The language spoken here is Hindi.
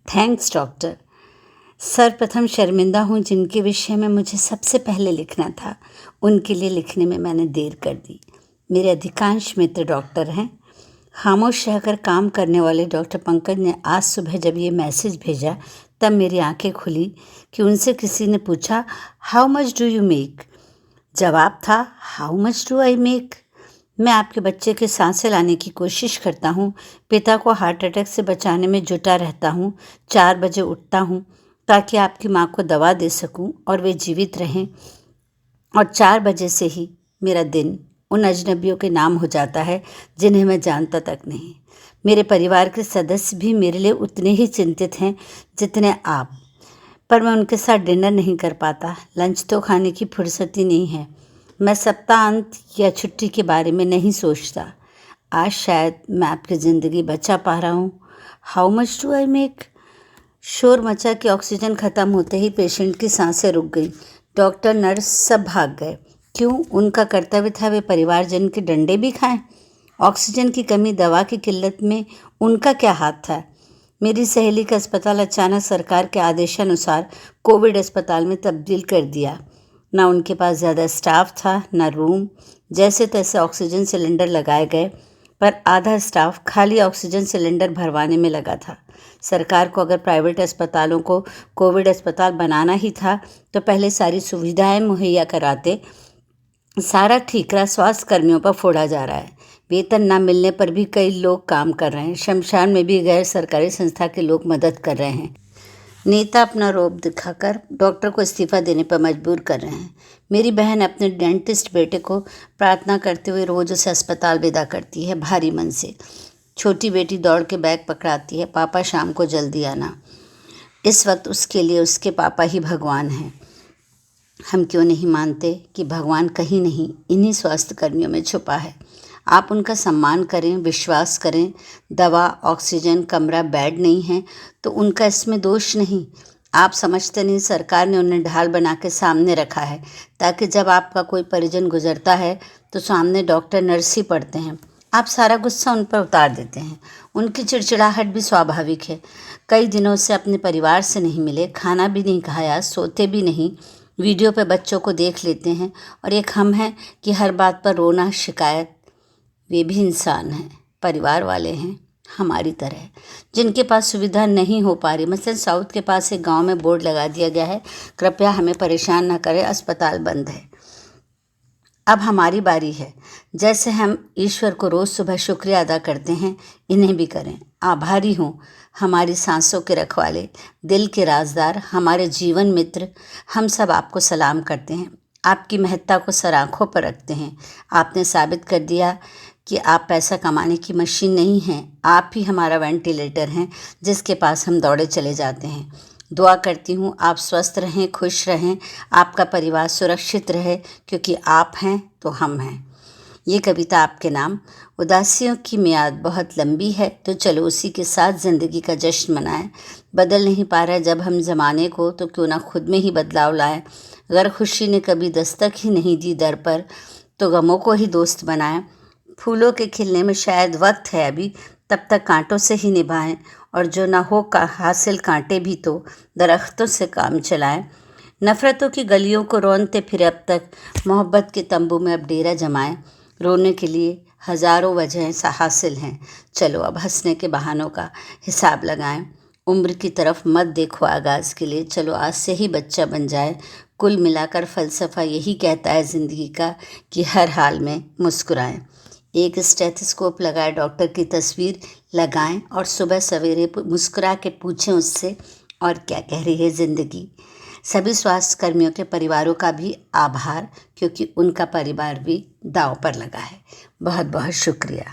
Thanks doctor. सर्वप्रथम शर्मिंदा हूँ जिनके विषय में मुझे सबसे पहले लिखना था, उनके लिए लिखने में मैंने देर कर दी। मेरे अधिकांश मित्र डॉक्टर हैं। खामोश रहकर काम करने वाले डॉक्टर पंकज ने आज सुबह जब ये मैसेज भेजा तब मेरी आंखें खुली कि उनसे किसी ने पूछा, how much do you make? जवाब था, how much do I make? मैं आपके बच्चे के सांसें लाने की कोशिश करता हूँ, पिता को हार्ट अटैक से बचाने में जुटा रहता हूँ, 4 बजे उठता हूँ ताकि आपकी माँ को दवा दे सकूँ और वे जीवित रहें, और 4 बजे से ही मेरा दिन उन अजनबियों के नाम हो जाता है जिन्हें मैं जानता तक नहीं। मेरे परिवार के सदस्य भी मेरे लिए उतने ही चिंतित हैं जितने आप, पर मैं उनके साथ डिनर नहीं कर पाता। लंच तो खाने की फुर्सत ही नहीं है। मैं सप्ताहांत या छुट्टी के बारे में नहीं सोचता। आज शायद मैं आपकी ज़िंदगी बचा पा रहा हूँ। How much do I make? शोर मचा कि ऑक्सीजन ख़त्म होते ही पेशेंट की सांसें रुक गई। डॉक्टर, नर्स सब भाग गए। क्यों? उनका कर्तव्य था वे परिवारजन के डंडे भी खाएं। ऑक्सीजन की कमी, दवा की किल्लत में उनका क्या हाथ था? मेरी सहेली का अस्पताल अचानक सरकार के आदेशानुसार कोविड अस्पताल में तब्दील कर दिया। ना उनके पास ज़्यादा स्टाफ था, ना रूम। जैसे तैसे ऑक्सीजन सिलेंडर लगाए गए, पर आधा स्टाफ खाली ऑक्सीजन सिलेंडर भरवाने में लगा था। सरकार को अगर प्राइवेट अस्पतालों को कोविड अस्पताल बनाना ही था तो पहले सारी सुविधाएं मुहैया कराते। सारा ठीकरा स्वास्थ्य कर्मियों पर फोड़ा जा रहा है। वेतन ना मिलने पर भी कई लोग काम कर रहे हैं। शमशान में भी गैर सरकारी संस्था के लोग मदद कर रहे हैं। नेता अपना रौब दिखाकर डॉक्टर को इस्तीफा देने पर मजबूर कर रहे हैं। मेरी बहन अपने डेंटिस्ट बेटे को प्रार्थना करते हुए रोज उसे अस्पताल विदा करती है, भारी मन से। छोटी बेटी दौड़ के बैग पकड़ाती है, पापा शाम को जल्दी आना। इस वक्त उसके लिए उसके पापा ही भगवान हैं। हम क्यों नहीं मानते कि भगवान कहीं नहीं इन्हीं स्वास्थ्य कर्मियों में छुपा है? आप उनका सम्मान करें, विश्वास करें। दवा, ऑक्सीजन, कमरा, बेड नहीं है तो उनका इसमें दोष नहीं। आप समझते नहीं, सरकार ने उन्हें ढाल बना के सामने रखा है ताकि जब आपका कोई परिजन गुजरता है तो सामने डॉक्टर, नर्स ही पड़ते हैं। आप सारा गुस्सा उन पर उतार देते हैं। उनकी चिड़चिड़ाहट भी स्वाभाविक है। कई दिनों से अपने परिवार से नहीं मिले, खाना भी नहीं खाया, सोते भी नहीं, वीडियो पे बच्चों को देख लेते हैं, और एक हम हैं कि हर बात पर रोना, शिकायत। वे भी इंसान हैं, परिवार वाले हैं हमारी तरह, जिनके पास सुविधा नहीं हो पा रही। मसलन साउथ के पास एक गांव में बोर्ड लगा दिया गया है, कृपया हमें परेशान न करें, अस्पताल बंद है। अब हमारी बारी है। जैसे हम ईश्वर को रोज़ सुबह शुक्रिया अदा करते हैं, इन्हें भी करें। आभारी हूँ हमारी सांसों के रखवाले, दिल के राजदार, हमारे जीवन मित्र। हम सब आपको सलाम करते हैं, आपकी महत्ता को सर आँखों पर रखते हैं। आपने साबित कर दिया कि आप पैसा कमाने की मशीन नहीं हैं। आप ही हमारा वेंटिलेटर हैं जिसके पास हम दौड़े चले जाते हैं। दुआ करती हूँ आप स्वस्थ रहें, खुश रहें, आपका परिवार सुरक्षित रहे, क्योंकि आप हैं तो हम हैं। ये कविता आपके नाम। उदासियों की मियाद बहुत लंबी है तो चलो उसी के साथ ज़िंदगी का जश्न मनाएं। बदल नहीं पा रहा जब हम ज़माने को तो क्यों ना खुद में ही बदलाव लाएं। अगर खुशी ने कभी दस्तक ही नहीं दी दर पर तो गमों को ही दोस्त बनाएं। फूलों के खिलने में शायद वक्त है अभी, तब तक कांटों से ही निभाएं, और जो ना हो हासिल कांटे भी तो दरख्तों से काम चलाएं। नफ़रतों की गलियों को रौंदते फिर अब तक मोहब्बत के तंबू में अब डेरा जमाएं। रोने के लिए हज़ारों वजहें हासिल हैं, चलो अब हंसने के बहानों का हिसाब लगाएं। उम्र की तरफ मत देखो आगाज़ के लिए, चलो आज से ही बच्चा बन जाए। कुल मिलाकर फ़लसफ़ा यही कहता है ज़िंदगी का कि हर हाल में मुस्कुराएं। एक स्टेथोस्कोप लगाए, डॉक्टर की तस्वीर लगाएं और सुबह सवेरे मुस्कुरा के पूछें उससे, और क्या कह रही है ज़िंदगी। सभी स्वास्थ्य कर्मियों के परिवारों का भी आभार, क्योंकि उनका परिवार भी दांव पर लगा है। बहुत बहुत शुक्रिया।